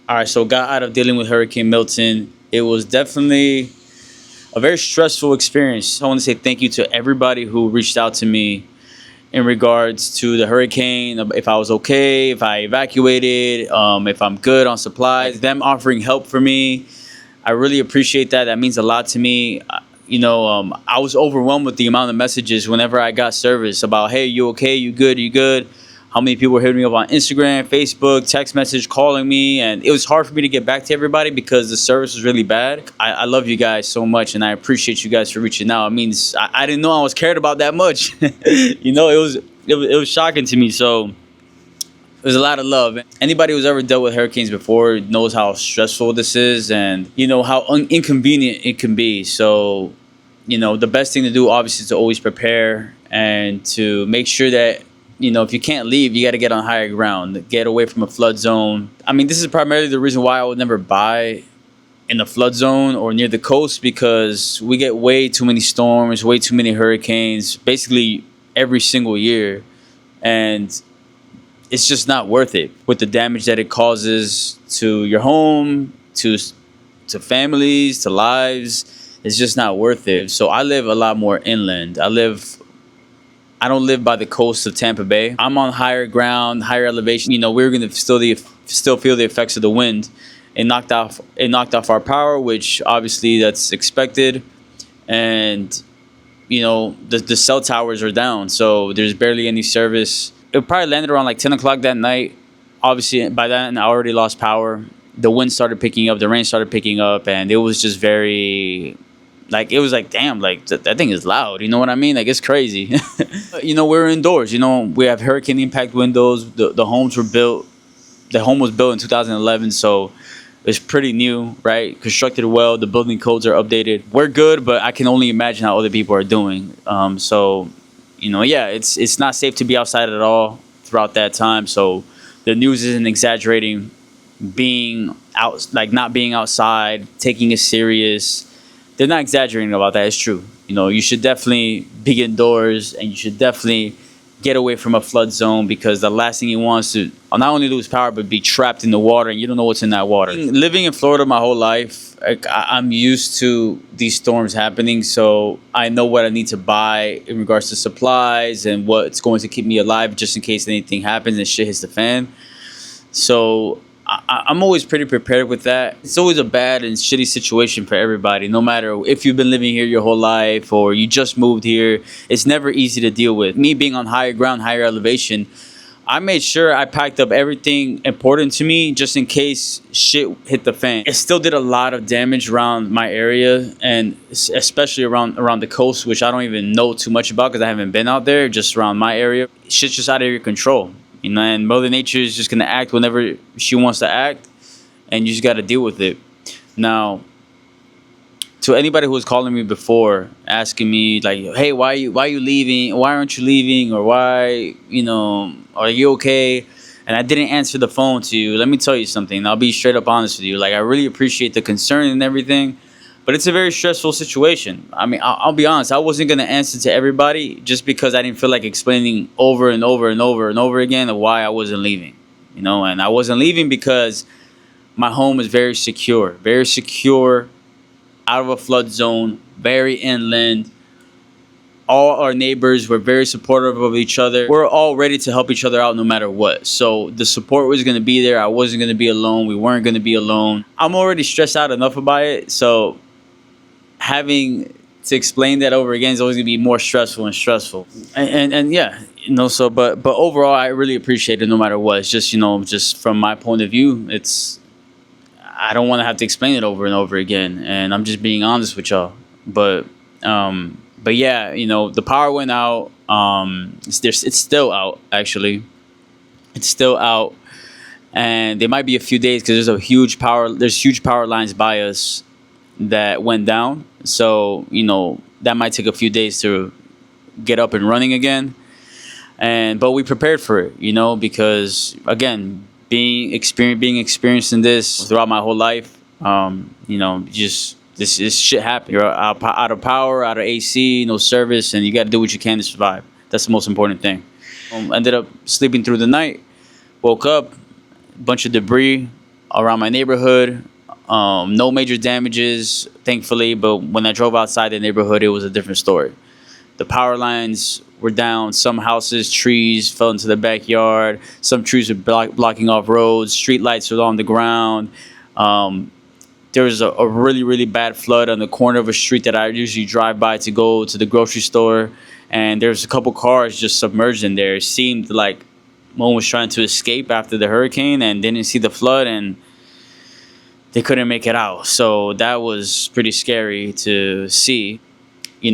All right, so got out of dealing with Hurricane Milton. It was definitely a very stressful experience. I want to say thank you to everybody who reached out to me in regards to the hurricane, if I was okay, if I evacuated, if I'm good on supplies, them offering help for me. I really appreciate that. That means a lot to me. I was overwhelmed with the amount of messages whenever I got service about, hey, you okay? You good? You good? How many people were hitting me up on Instagram, Facebook, text message, calling me. And it was hard for me to get back to everybody because the service was really bad. I love you guys so much, and I appreciate you guys for reaching out. It means I didn't know I was cared about that much. It was shocking to me. So there's a lot of love. Anybody who's ever dealt with hurricanes before knows how stressful this is, and how inconvenient it can be. So, the best thing to do obviously is to always prepare and to make sure that, if you can't leave, you got to get on higher ground, get away from a flood zone. I mean, this is primarily the reason why I would never buy in the flood zone or near the coast, because we get way too many storms, way too many hurricanes, basically every single year. And it's just not worth it with the damage that it causes to your home, to families, to lives. It's just not worth it. So I live a lot more inland. I don't live by the coast of Tampa Bay. I'm on higher ground, higher elevation. We're gonna still feel the effects of the wind. It knocked off our power, which obviously that's expected. And the cell towers are down, so there's barely any service. It probably landed around like 10 o'clock that night. Obviously, by then I already lost power. The wind started picking up, the rain started picking up, and it was just very, it was like, damn, that thing is loud. You know what I mean? It's crazy. We're indoors. We have hurricane impact windows. The home was built in 2011, so it's pretty new, right? Constructed well. The building codes are updated. We're good, but I can only imagine how other people are doing. It's not safe to be outside at all throughout that time. So the news isn't exaggerating being out, not being outside, taking it serious. They're not exaggerating about that. It's true. You should definitely be indoors, and you should definitely get away from a flood zone, because the last thing you want is to not only lose power, but be trapped in the water, and you don't know what's in that water. Living in Florida my whole life, I'm used to these storms happening, so I know what I need to buy in regards to supplies and what's going to keep me alive just in case anything happens and shit hits the fan. So I'm always pretty prepared with that. It's always a bad and shitty situation for everybody, no matter if you've been living here your whole life or you just moved here. It's never easy to deal with. Me being on higher ground, higher elevation, I made sure I packed up everything important to me just in case shit hit the fan. It still did a lot of damage around my area, and especially around the coast, which I don't even know too much about because I haven't been out there, just around my area. Shit's just out of your control. And Mother Nature is just going to act whenever she wants to act, and you just got to deal with it. Now, to anybody who was calling me before, asking me, hey, why are you leaving? Why aren't you leaving? Or why, are you okay? And I didn't answer the phone to you. Let me tell you something. I'll be straight up honest with you. I really appreciate the concern and everything, but it's a very stressful situation. I mean, I'll be honest. I wasn't going to answer to everybody just because I didn't feel like explaining over and over and over and over again of why I wasn't leaving. And I wasn't leaving because my home is very secure, out of a flood zone, very inland. All our neighbors were very supportive of each other. We're all ready to help each other out no matter what. So the support was going to be there. I wasn't going to be alone. We weren't going to be alone. I'm already stressed out enough about it. So having to explain that over again is always gonna be more stressful. And yeah, but overall, I really appreciate it no matter what. It's just, just from my point of view, I don't want to have to explain it over and over again, and I'm just being honest with y'all. But yeah, the power went out. It's still out, actually. It's still out, and there might be a few days because there's huge power lines by us that went down. So, that might take a few days to get up and running again. But we prepared for it, because again, being experienced in this throughout my whole life, this shit happened. You're out of power, out of AC, no service, and you got to do what you can to survive. That's the most important thing. Ended up sleeping through the night, woke up, bunch of debris around my neighborhood. No major damages, thankfully. But when I drove outside the neighborhood, it was a different story. The power lines were down. Some houses, trees fell into the backyard. Some trees were blocking off roads. Street lights were on the ground. Um, there was a really, really bad flood on the corner of a street that I usually drive by to go to the grocery store. And there's a couple cars just submerged in there. It seemed like one was trying to escape after the hurricane and didn't see the flood, and they couldn't make it out. So that was pretty scary to see.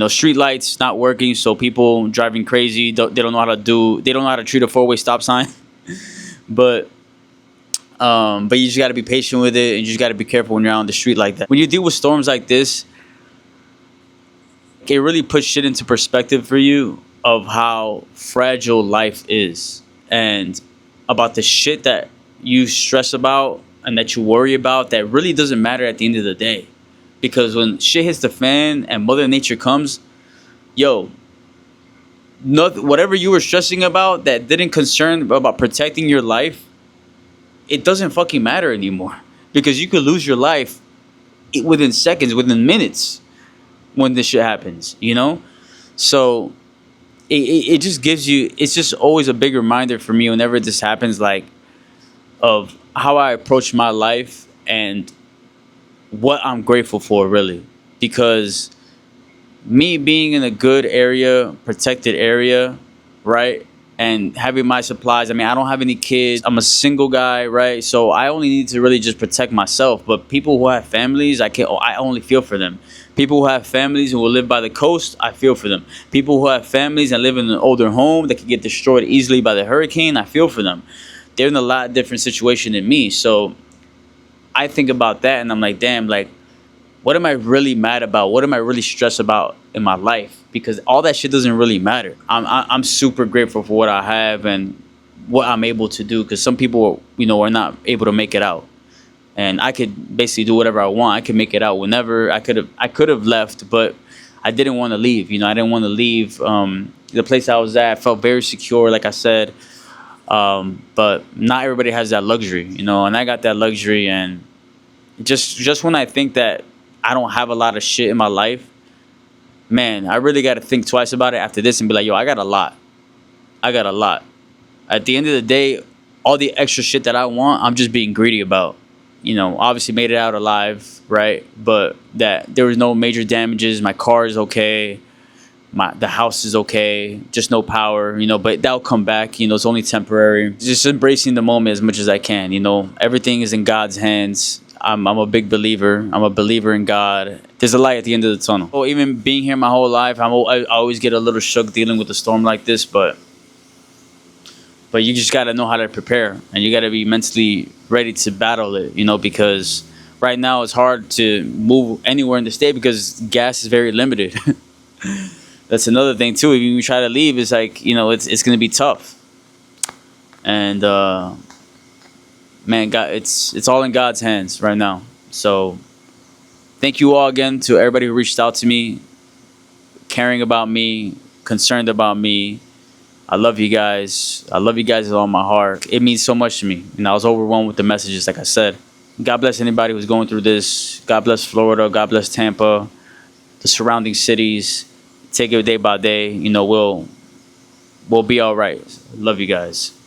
Street lights not working, so people driving crazy. They don't know how to treat a four-way stop sign. but you just got to be patient with it, and you just got to be careful when you're out on the street like that. When you deal with storms like this, it really puts shit into perspective for you of how fragile life is, and about the shit that you stress about and that you worry about that really doesn't matter at the end of the day. Because when shit hits the fan and Mother Nature comes, whatever you were stressing about that didn't concern about protecting your life, it doesn't fucking matter anymore. Because you could lose your life within seconds, within minutes, when this shit happens, So it just gives you, it's just always a big reminder for me whenever this happens, like, of how I approach my life and what I'm grateful for, really. Because me being in a good area, protected area, right, and having my supplies, I mean, I don't have any kids, I'm a single guy, right, so I only need to really just protect myself. But people who have families, I only feel for them. People who have families who will live by the coast, I feel for them. People who have families and live in an older home that can get destroyed easily by the hurricane, I feel for them. They're in a lot different situation than me. So I think about that and I'm like, damn, like, what am I really mad about? What am I really stressed about in my life? Because all that shit doesn't really matter. I'm super grateful for what I have and what I'm able to do. Because some people, are not able to make it out. And I could basically do whatever I want. I could make it out whenever. I could have left, but I didn't want to leave. I didn't want to leave the place I was at. I felt very secure, like I said. But not everybody has that luxury, and I got that luxury. And just when I think that I don't have a lot of shit in my life, man, I really got to think twice about it after this and be like, yo, I got a lot. At the end of the day, all the extra shit that I want, I'm just being greedy about. Obviously made it out alive, right? But that there was no major damages. My car is okay. The house is okay, just no power, but that'll come back, it's only temporary. Just embracing the moment as much as I can, everything is in God's hands. I'm a big believer. I'm a believer in God. There's a light at the end of the tunnel. Oh, even being here my whole life, I always get a little shook dealing with a storm like this, but you just got to know how to prepare, and you got to be mentally ready to battle it, because right now it's hard to move anywhere in the state because gas is very limited. That's another thing too. If you try to leave, it's like, it's gonna be tough. And man, God, it's all in God's hands right now. So thank you all again to everybody who reached out to me, caring about me, concerned about me. I love you guys. I love you guys with all my heart. It means so much to me. I was overwhelmed with the messages, like I said. God bless anybody who's going through this. God bless Florida. God bless Tampa, the surrounding cities. Take it day by day. We'll be all right. Love you guys.